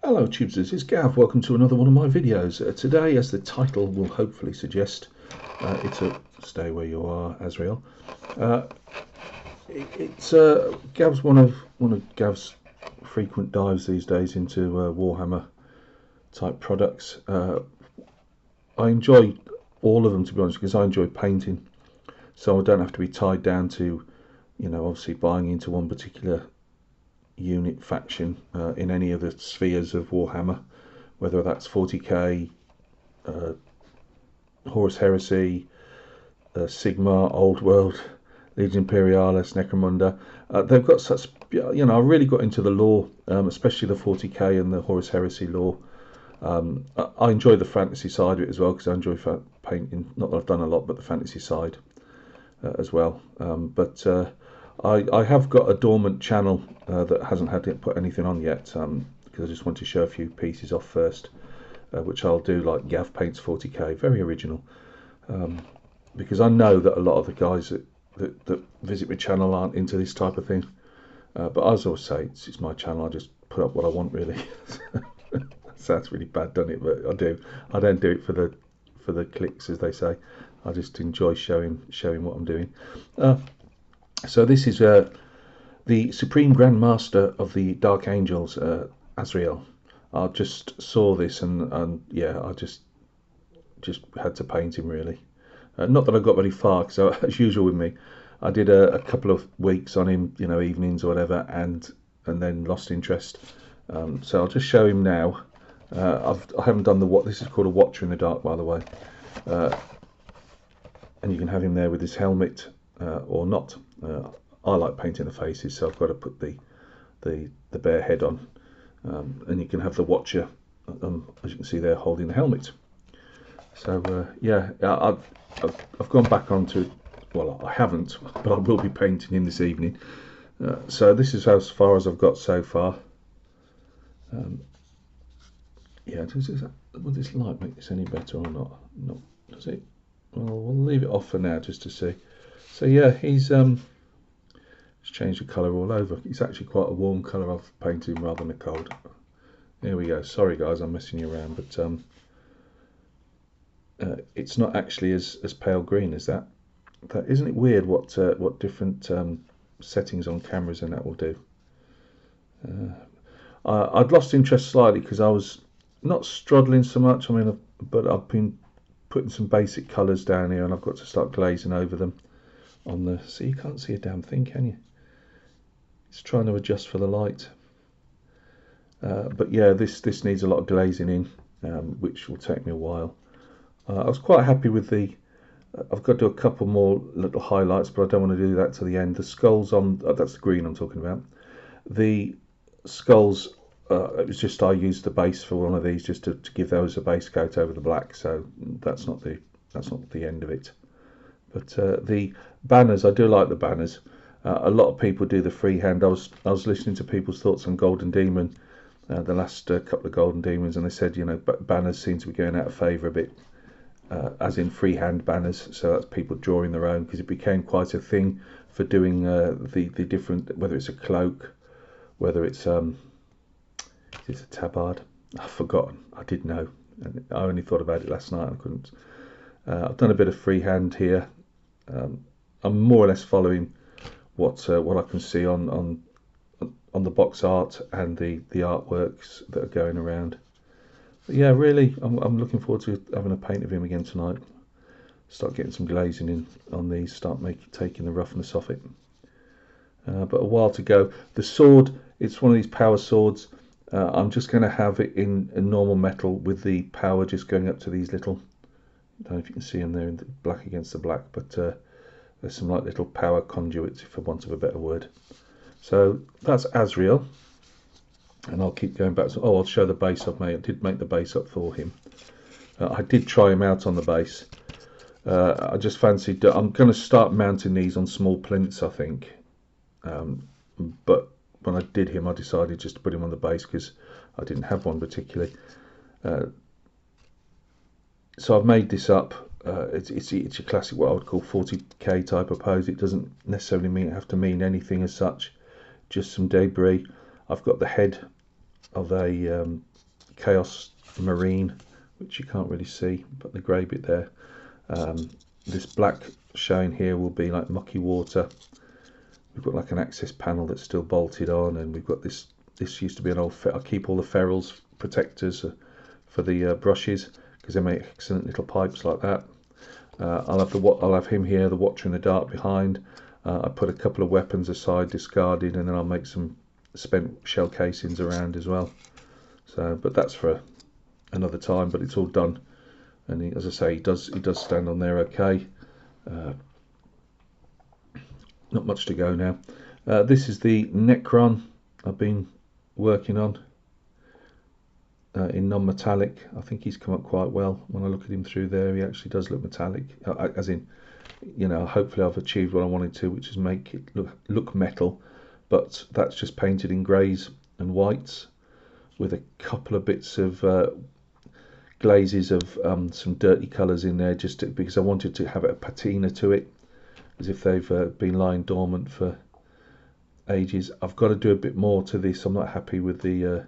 Hello Tubesers, it's Gav. Welcome to another one of my videos. Today, as the title will hopefully suggest, it's a stay where you are, Azrael. It's Gav's one of Gav's frequent dives these days into Warhammer type products. I enjoy all of them, to be honest, because I enjoy painting, so I don't have to be tied down to, obviously buying into one particular unit faction in any of the spheres of Warhammer, whether that's 40k, Horus Heresy, Sigmar, Old World, Legion Imperialis, Necromunda. They've got such, I really got into the lore, especially the 40k and the Horus Heresy lore. I enjoy the fantasy side of it as well, because I enjoy painting, not that I've done a lot, but the fantasy side as well. I have got a dormant channel that hasn't had to put anything on yet, because I just want to show a few pieces off first, which I'll do, like Gav Paints 40k, very original, because I know that a lot of the guys that visit my channel aren't into this type of thing, but as I always say, it's my channel. I just put up what I want, really. Sounds really bad, doesn't it? But I don't do it for the clicks, as they say. I just enjoy showing what I'm doing. So this is the Supreme Grand Master of the Dark Angels, Azrael. I just saw this and yeah, I just had to paint him, really. Not that I got very far, because as usual with me, I did a couple of weeks on him, evenings or whatever, and then lost interest. So I'll just show him now. I haven't done what this is called, a Watcher in the Dark, by the way. And you can have him there with his helmet or not. I like painting the faces, so I've got to put the bare head on, and you can have the Watcher, as you can see there, holding the helmet. So yeah, I've gone back onto, well, I haven't, but I will be painting him this evening. So this is as far as I've got so far. Yeah, will this light make this any better or not? No, does it? Well, we'll leave it off for now, just to see. So yeah, he's changed the colour all over. It's actually quite a warm colour I've painted him, rather than a cold. There we go. Sorry guys, I'm messing you around, but it's not actually as pale green as that. Isn't it weird what different settings on cameras and that will do? I'd lost interest slightly because I was not struggling so much. But I've been putting some basic colours down here, and I've got to start glazing over them on the. So you can't see a damn thing, can you? It's trying to adjust for the light. But yeah, this needs a lot of glazing in, which will take me a while. I was quite happy with the. I've got to do a couple more little highlights, but I don't want to do that to the end. The skulls on, that's the green I'm talking about. The skulls, it was just, I used the base for one of these just to give those a base coat over the black, so that's not the end of it. But the banners, I do like the banners. A lot of people do the freehand. I was listening to people's thoughts on Golden Demon, the last couple of Golden Demons, and they said, banners seem to be going out of favour a bit, as in freehand banners. So that's people drawing their own, because it became quite a thing for doing the different, whether it's a cloak, whether it's is it a tabard? I've forgotten. I did know. I only thought about it last night. I couldn't. I've done a bit of freehand here. I'm more or less following what I can see on the box art and the artworks that are going around. But yeah, really, I'm looking forward to having a paint of him again tonight. Start getting some glazing in on these. Start taking the roughness off it. But a while to go. The sword, it's one of these power swords. I'm just going to have it in a normal metal, with the power just going up to these little, I don't know if you can see them there in the black against the black, but there's some like little power conduits, for want of a better word. So that's Azrael, and I'll keep going back. I'll show the base I've made. I did make the base up for him. I did try him out on the base. I just fancied, I'm going to start mounting these on small plinths, I think. But when I did him, I decided just to put him on the base, because I didn't have one particularly. So I've made this up. It's a classic, what I would call 40k type of pose. It doesn't necessarily have to mean anything as such, just some debris. I've got the head of a Chaos Marine, which you can't really see, but the grey bit there. This black showing here will be like mucky water. We've got like an access panel that's still bolted on, and we've got this used to be an old, I keep all the ferrules protectors for the brushes, because they make excellent little pipes like that. I'll have him here, the Watcher in the Dark behind. I put a couple of weapons aside, discarded, and then I'll make some spent shell casings around as well. So, but that's for another time. But it's all done, and as I say, he does stand on there okay. Not much to go now. This is the Necron I've been working on in non-metallic. I think he's come up quite well. When I look at him through there, he actually does look metallic, as in, you know, hopefully I've achieved what I wanted to, which is make it look metal, but that's just painted in greys and whites with a couple of bits of glazes of some dirty colours in there, because I wanted to have a patina to it, as if they've been lying dormant for ages. I've got to do a bit more to this. I'm not happy with the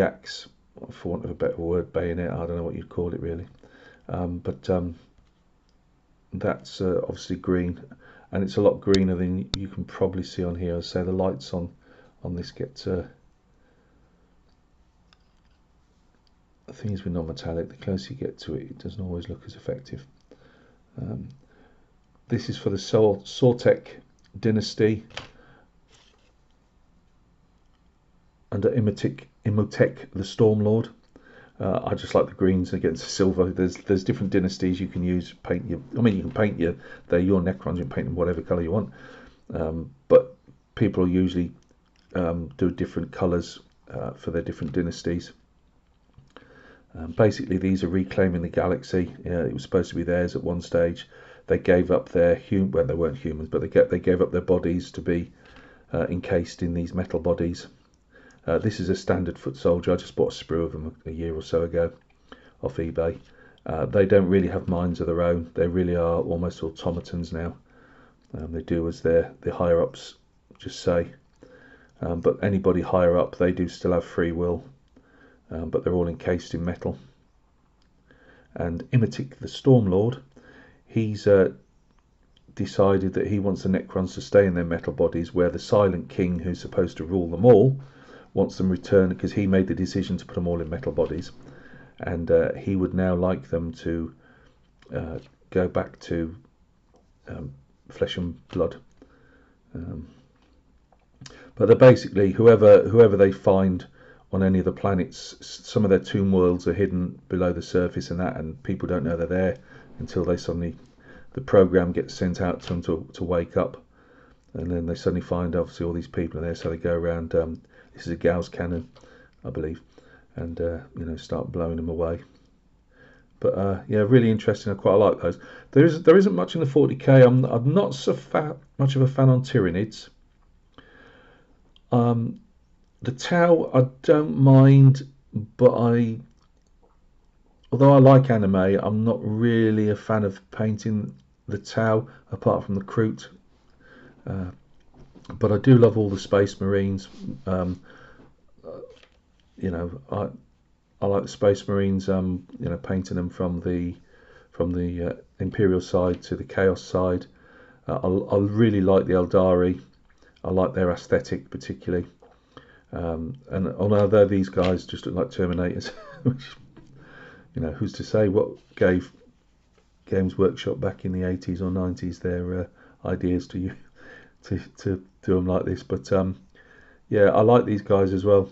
axe, for want of a better word, bayonet. I don't know what you'd call it really, but that's obviously green, and it's a lot greener than you can probably see on here. So the lights on this get the thing is with non-metallic, the closer you get to it, it doesn't always look as effective. This is for the Sortek dynasty under Imhotep the Stormlord. I just like the greens against the silver. There's different dynasties you can use. You can paint they're your Necrons. You can paint them whatever colour you want, but people usually do different colours for their different dynasties. Basically, these are reclaiming the galaxy. It was supposed to be theirs at one stage. They gave up their well, they weren't humans, but they gave up their bodies to be encased in these metal bodies. This is a standard foot soldier. I just bought a sprue of them a year or so ago off eBay. They don't really have minds of their own. They really are almost automatons now. They do as the higher ups just say. But anybody higher up, they do still have free will. But they're all encased in metal. And Imhotep the Stormlord, he's decided that he wants the Necrons to stay in their metal bodies, where the Silent King, who's supposed to rule them all, wants them returned, because he made the decision to put them all in metal bodies, and he would now like them to go back to flesh and blood. But they're basically whoever they find on any of the planets. Some of their tomb worlds are hidden below the surface and people don't know they're there until the program gets sent out to them to wake up, and then they suddenly find obviously all these people are there. So they go around. This is a Gauss cannon, I believe, and start blowing them away. But yeah, really interesting. I quite like those. There isn't much in the 40k. I'm not so much of a fan on Tyranids. The Tau I don't mind, but although I like anime, I'm not really a fan of painting the Tau apart from the Kroot. But I do love all the Space Marines. I like the Space Marines. Painting them from the Imperial side to the Chaos side. I really like the Eldari. I like their aesthetic particularly. And although these guys just look like Terminators, which, who's to say what gave Games Workshop back in the 80s or 90s their ideas to you to do them like this. But yeah, I like these guys as well.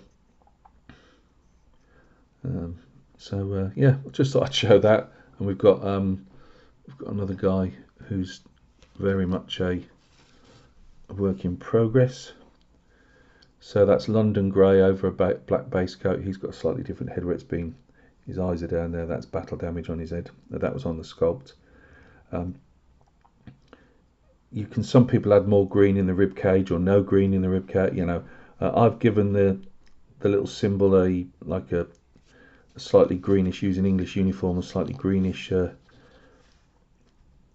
Yeah, I just thought I'd show that. And we've got another guy who's very much a work in progress. So that's London Grey over a black base coat. He's got a slightly different head where it's been. His eyes are down there. That's battle damage on his head. That was on the sculpt. Some people add more green in the rib cage or no green in the rib cage. I've given the little symbol a slightly greenish, using English uniform, a slightly greenish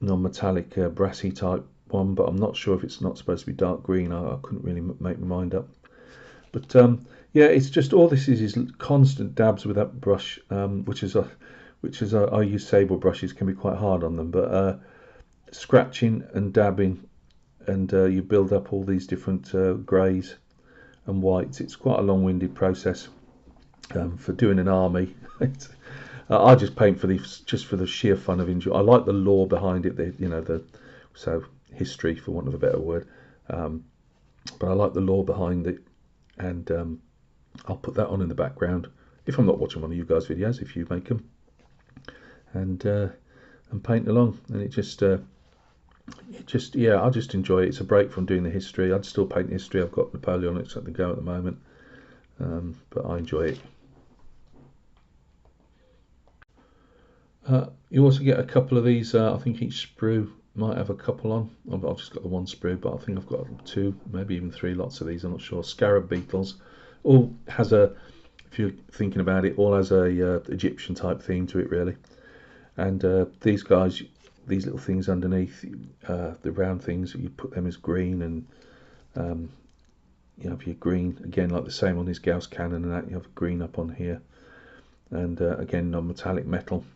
non-metallic brassy type but I'm not sure if it's not supposed to be dark green. I couldn't really make my mind up. But yeah, it's just all this is constant dabs with that brush, which is I use sable brushes, can be quite hard on them, but scratching and dabbing, and you build up all these different greys and whites. It's quite a long-winded process for doing an army. I just paint for just for the sheer fun of enjoy. I like the lore behind it, so history, for want of a better word. But I like the lore behind it, and I'll put that on in the background if I'm not watching one of you guys' videos, if you make them, and paint along. And it just yeah, I just enjoy it. It's a break from doing the history. I'd still paint history. I've got Napoleonics at the go at the moment, but I enjoy it. You also get a couple of these. I think each sprue might have a couple on. I've just got the one sprue, but I think I've got two, maybe even three lots of these. I'm not sure. Scarab beetles, all has a. If you're thinking about it, all has a Egyptian type theme to it, really. And these guys, these little things underneath, the round things, you put them as green, and you have your green again, like the same on this Gauss cannon, and that you have green up on here, and again non-metallic metal.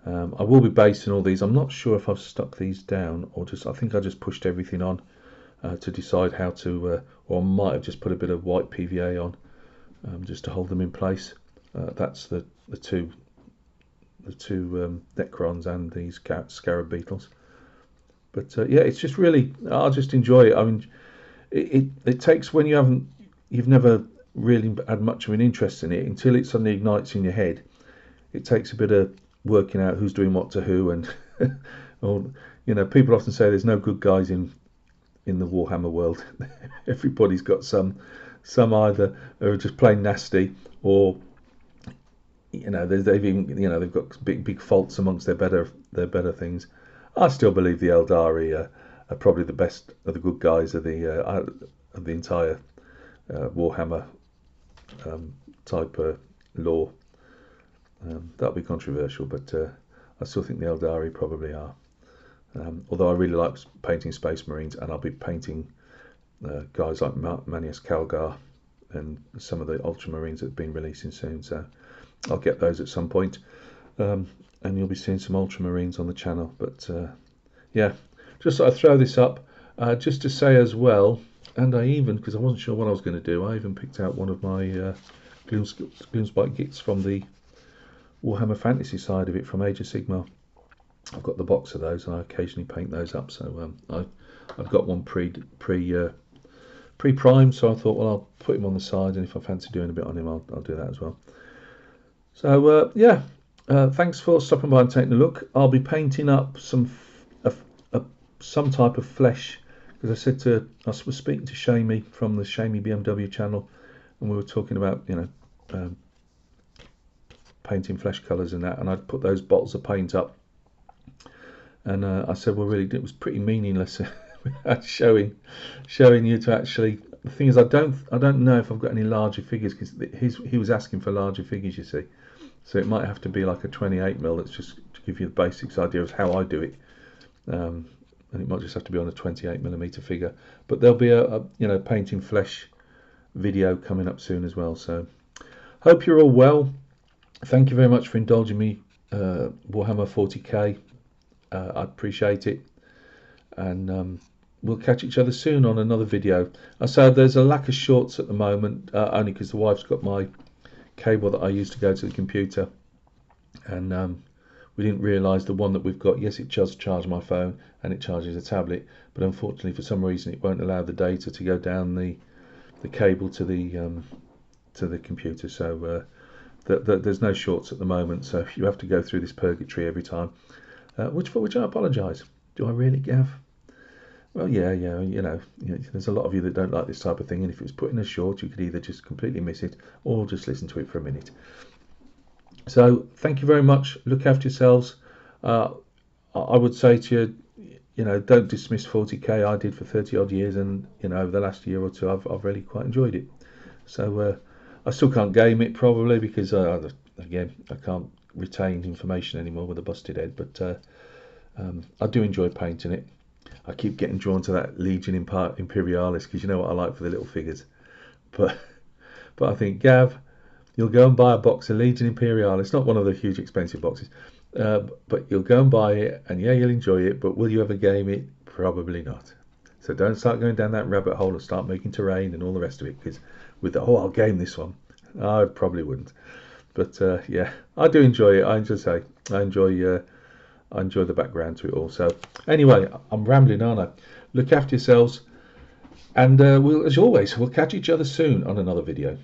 I will be basing all these. I'm not sure if I've stuck these down or I think I just pushed everything on to decide how to, or I might have just put a bit of white PVA on just to hold them in place. That's the two Necrons and these Scarab beetles. But yeah, it's just really, I just enjoy it. I mean, it takes, when you've never really had much of an interest in it, until it suddenly ignites in your head. It takes a bit of working out who's doing what to who, and or, people often say there's no good guys in the Warhammer world. Everybody's got some either are just plain nasty, or they've even they've got big faults amongst their better things. I still believe the Eldari are probably the best of the good guys of the entire Warhammer type lore. That'll be controversial, but I still think the Eldari probably are. Although I really like painting Space Marines, and I'll be painting guys like Manius Calgar and some of the Ultramarines that have been releasing soon. So I'll get those at some point, and you'll be seeing some Ultramarines on the channel. But yeah, just thought I'd throw this up just to say as well. And I even, because I wasn't sure what I was going to do, I even picked out one of my Gloomspite gifts from the Warhammer Fantasy side of it from Age of Sigmar. I've got the box of those, and I occasionally paint those up. So I've got one pre-primed, so I thought, well, I'll put him on the side, and if I fancy doing a bit on him, I'll do that as well. So yeah, thanks for stopping by and taking a look. I'll be painting up some type of flesh, because I was speaking to Shamey from the Shamey BMW channel, and we were talking about painting flesh colours and that, and I'd put those bottles of paint up, and I said, well, really, it was pretty meaningless without showing you to actually. The thing is, I don't know if I've got any larger figures, because he was asking for larger figures, you see, so it might have to be like a 28mm. That's just to give you the basics idea of how I do it, and it might just have to be on a 28mm figure. But there'll be a painting flesh video coming up soon as well. So hope you're all well. Thank you very much for indulging me, Warhammer 40k. I appreciate it, and we'll catch each other soon on another video. I said there's a lack of shorts at the moment, only because the wife's got my cable that I use to go to the computer, and we didn't realise the one that we've got. Yes, it does charge my phone and it charges a tablet, but unfortunately for some reason it won't allow the data to go down the cable to the computer. So there's no shorts at the moment, so you have to go through this purgatory every time, for which I apologise. Do I really, Gav? Well, yeah, there's a lot of you that don't like this type of thing, and if it was put in a short, you could either just completely miss it or just listen to it for a minute. So thank you very much. Look after yourselves. I would say to you, don't dismiss 40k. I did for 30 odd years, and over the last year or two, I've really quite enjoyed it. So I still can't game it probably, because again, I can't retain information anymore with a busted head, but I do enjoy painting it. I keep getting drawn to that Legion Imperialis, because you know what I like for the little figures. but I think, Gav, you'll go and buy a box of Legion Imperial. It's not one of the huge expensive boxes, but you'll go and buy it, and yeah, you'll enjoy it, but will you ever game it? Probably not. So don't start going down that rabbit hole and start making terrain and all the rest of it, because with the, I'll game this one, I probably wouldn't. But yeah, I do enjoy it. I just say I enjoy the background to it all. So anyway, I'm rambling, aren't I? Look after yourselves, and we'll, as always, we'll catch each other soon on another video.